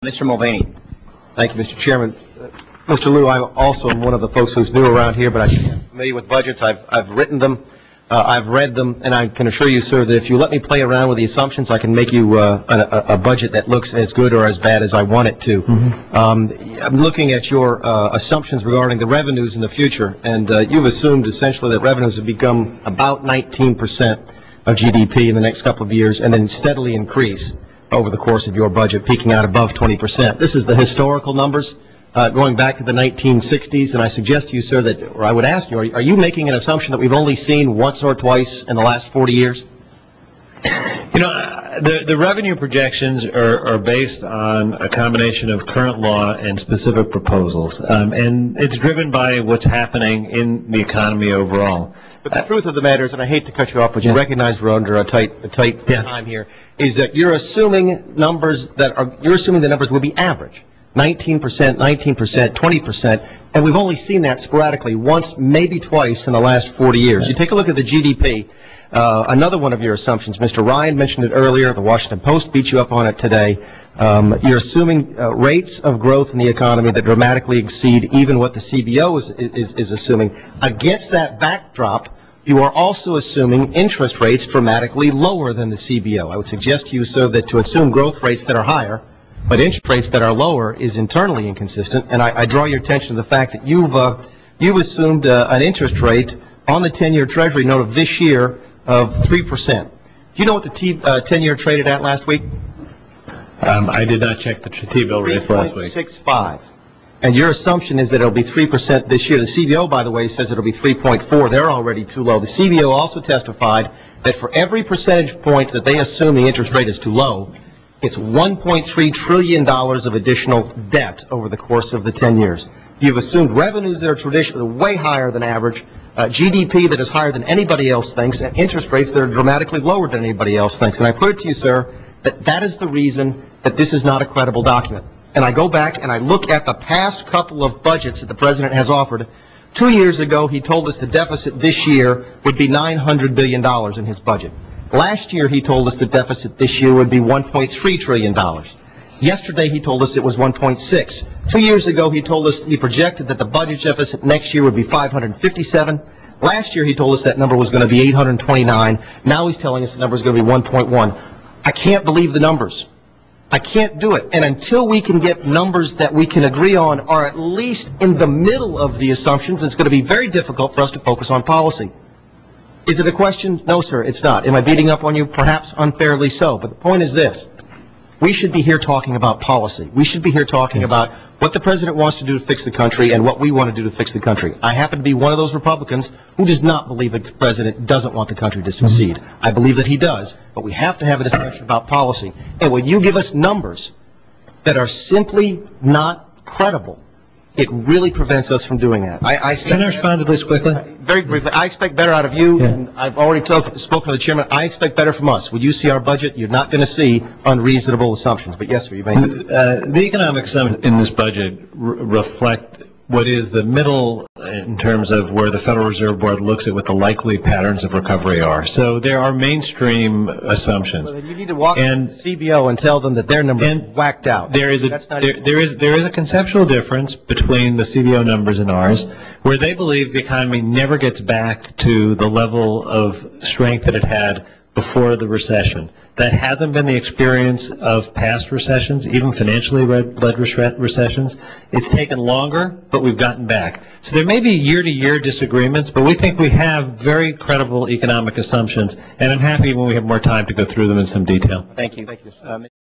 Mr. Mulvaney. Thank you, Mr. Chairman. Mr. Lew, I also am one of the folks who's new around here, but I'm familiar with budgets. I've written them, I've read them, and I can assure you, sir, that if you let me play around with the assumptions, I can make you a budget that looks as good or as bad as I want it to. I'm looking at your assumptions regarding the revenues in the future, and you've assumed essentially that revenues have become about 19% of GDP in the next couple of years and then steadily increase over the course of your budget, peaking out above 20%. This is the historical numbers going back to the 1960s, and I suggest to you, sir, that, or I would ask you, are you making an assumption that we've only seen once or twice in the last 40 years? You know, the revenue projections are based on a combination of current law and specific proposals, and it's driven by what's happening in the economy overall. But the truth of the matter is, and I hate to cut you off, but you recognize we're under a tight time here, is that you're assuming numbers the numbers will be average. 19%, 19%, 20%, and we've only seen that sporadically once, maybe twice in the last 40 years. You take a look at the GDP, another one of your assumptions, Mr. Ryan mentioned it earlier, the Washington Post beat you up on it today. You're assuming rates of growth in the economy that dramatically exceed even what the CBO is assuming. Against that backdrop, you are also assuming interest rates dramatically lower than the CBO. I would suggest to you, sir, that to assume growth rates that are higher but interest rates that are lower is internally inconsistent, and I draw your attention to the fact that you've assumed an interest rate on the 10-year Treasury note of this year of 3%. Do you know what the 10-year traded at last week? I did not check the T-bill rates last week. 3.65. And your assumption is that it'll be 3% this year. The CBO, by the way, says it'll be 3.4. They're already too low. The CBO also testified that for every percentage point that they assume the interest rate is too low, it's $1.3 trillion of additional debt over the course of the 10 years. You've assumed revenues that are traditionally way higher than average, GDP that is higher than anybody else thinks, and interest rates that are dramatically lower than anybody else thinks. And I put it to you, sir, that is the reason that this is not a credible document. And I go back and I look at the past couple of budgets that the President has offered. 2 years ago, he told us the deficit this year would be $900 billion in his budget. Last year, he told us the deficit this year would be $1.3 trillion. Yesterday, he told us it was 1.6. 2 years ago, he told us he projected that the budget deficit next year would be 557. Last year, he told us that number was going to be 829. Now he's telling us the number is going to be 1.1. I can't believe the numbers. I can't do it. And until we can get numbers that we can agree on, or at least in the middle of the assumptions, it's going to be very difficult for us to focus on policy. Is it a question? No, sir, it's not. Am I beating up on you? Perhaps unfairly so. But the point is this. We should be here talking about policy. We should be here talking about what the President wants to do to fix the country and what we want to do to fix the country. I happen to be one of those Republicans who does not believe the President doesn't want the country to succeed. I believe that he does, but we have to have a discussion about policy. And when you give us numbers that are simply not credible, it really prevents us from doing that. Can I respond to this quickly? Very briefly. I expect better out of you, and I've already spoken to the chairman. I expect better from us. When you see our budget, you're not going to see unreasonable assumptions. But yes, sir, you may. The economic assumptions in this budget reflect what is the middle in terms of where the Federal Reserve Board looks at what the likely patterns of recovery are. So there are mainstream assumptions. Well, you need to walk in the CBO and tell them that their numbers are whacked out. There is a conceptual difference between the CBO numbers and ours, where they believe the economy never gets back to the level of strength that it had before the recession. That hasn't been the experience of past recessions, even financially led recessions. It's taken longer, but we've gotten back. So there may be year-to-year disagreements, but we think we have very credible economic assumptions, and I'm happy when we have more time to go through them in some detail. Thank you.